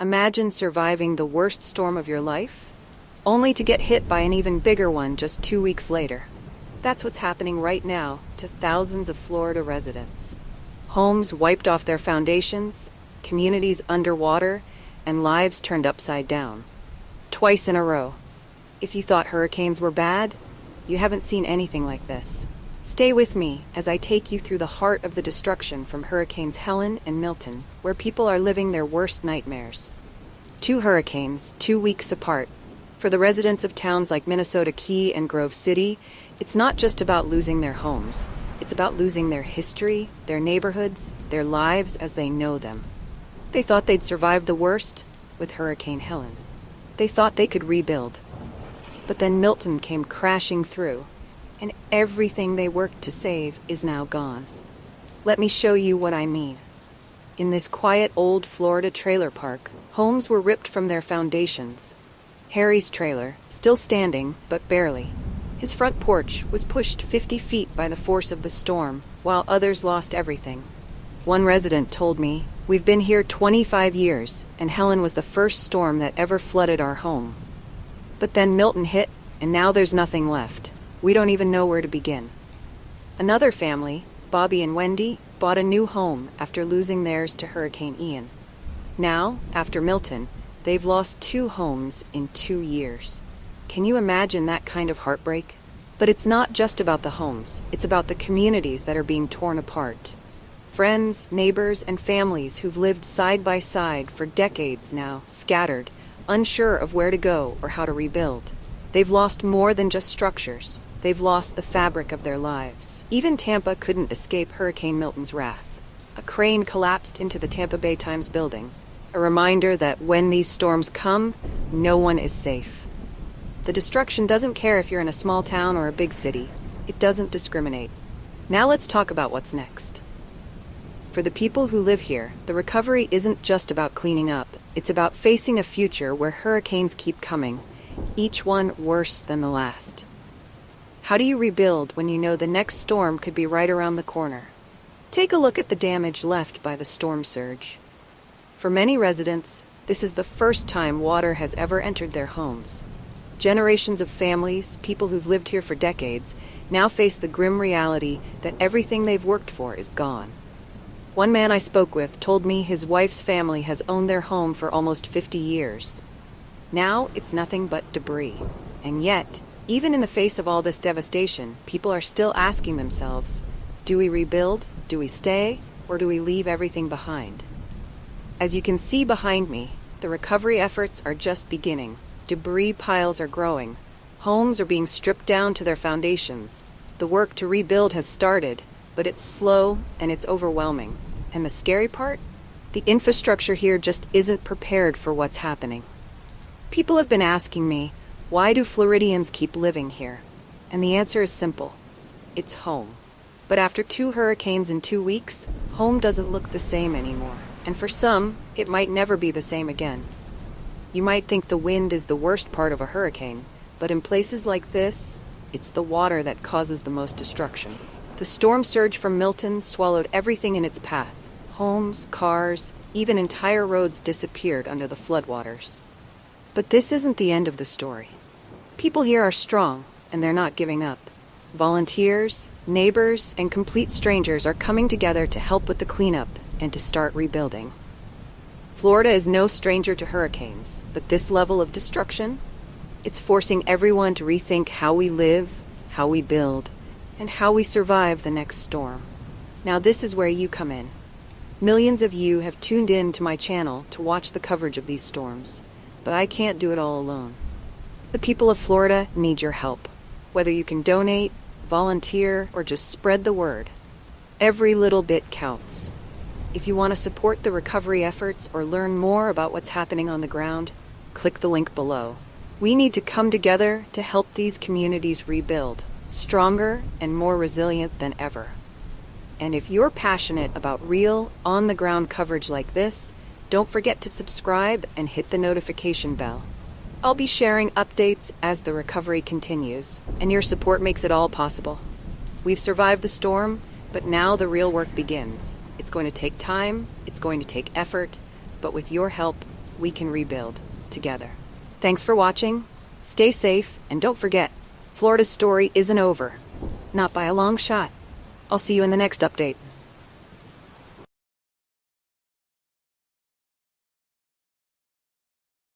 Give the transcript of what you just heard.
Imagine surviving the worst storm of your life, only to get hit by an even bigger one just 2 weeks later. That's what's happening right now to thousands of Florida residents. Homes wiped off their foundations, communities underwater, and lives turned upside down. Twice in a row. If you thought hurricanes were bad, you haven't seen anything like this. Stay with me as I take you through the heart of the destruction from Hurricanes Helene and Milton, where people are living their worst nightmares. 2 hurricanes, 2 weeks apart. For the residents of towns like Minnesota Key and Grove City, it's not just about losing their homes. It's about losing their history, their neighborhoods, their lives as they know them. They thought they'd survived the worst with Hurricane Helene. They thought they could rebuild. But then Milton came crashing through, and everything they worked to save is now gone. Let me show you what I mean. In this quiet old Florida trailer park, homes were ripped from their foundations. Harry's trailer, still standing, but barely. His front porch was pushed 50 feet by the force of the storm, while others lost everything. One resident told me, "We've been here 25 years, and Helene was the first storm that ever flooded our home. But then Milton hit, and now there's nothing left. We don't even know where to begin." Another family, Bobby and Wendy, bought a new home after losing theirs to Hurricane Ian. Now, after Milton, they've lost 2 homes in 2 years. Can you imagine that kind of heartbreak? But it's not just about the homes, it's about the communities that are being torn apart. Friends, neighbors, and families who've lived side by side for decades now, scattered, unsure of where to go or how to rebuild. They've lost more than just structures. They've lost the fabric of their lives. Even Tampa couldn't escape Hurricane Milton's wrath. A crane collapsed into the Tampa Bay Times building, a reminder that when these storms come, no one is safe. The destruction doesn't care if you're in a small town or a big city. It doesn't discriminate. Now let's talk about what's next. For the people who live here, the recovery isn't just about cleaning up. It's about facing a future where hurricanes keep coming, each one worse than the last. How do you rebuild when you know the next storm could be right around the corner? Take a look at the damage left by the storm surge. For many residents, this is the first time water has ever entered their homes. Generations of families, people who've lived here for decades, now face the grim reality that everything they've worked for is gone. One man I spoke with told me his wife's family has owned their home for almost 50 years. Now it's nothing but debris. And yet, even in the face of all this devastation, people are still asking themselves, do we rebuild, do we stay, or do we leave everything behind? As you can see behind me, the recovery efforts are just beginning. Debris piles are growing. Homes are being stripped down to their foundations. The work to rebuild has started, but it's slow and it's overwhelming. And the scary part? The infrastructure here just isn't prepared for what's happening. People have been asking me, why do Floridians keep living here? And the answer is simple. It's home. But after 2 hurricanes in 2 weeks, home doesn't look the same anymore. And for some, it might never be the same again. You might think the wind is the worst part of a hurricane, but in places like this, it's the water that causes the most destruction. The storm surge from Milton swallowed everything in its path. Homes, cars, even entire roads disappeared under the floodwaters. But this isn't the end of the story. People here are strong, and they're not giving up. Volunteers, neighbors, and complete strangers are coming together to help with the cleanup and to start rebuilding. Florida is no stranger to hurricanes, but this level of destruction, it's forcing everyone to rethink how we live, how we build, and how we survive the next storm. Now this is where you come in. Millions of you have tuned in to my channel to watch the coverage of these storms, but I can't do it all alone. The people of Florida need your help. Whether you can donate, volunteer, or just spread the word, every little bit counts. If you want to support the recovery efforts or learn more about what's happening on the ground, click the link below. We need to come together to help these communities rebuild, stronger and more resilient than ever. And if you're passionate about real, on-the-ground coverage like this, don't forget to subscribe and hit the notification bell. I'll be sharing updates as the recovery continues, and your support makes it all possible. We've survived the storm, but now the real work begins. It's going to take time, it's going to take effort, but with your help, we can rebuild together. Thanks for watching. Stay safe, and don't forget, Florida's story isn't over. Not by a long shot. I'll see you in the next update.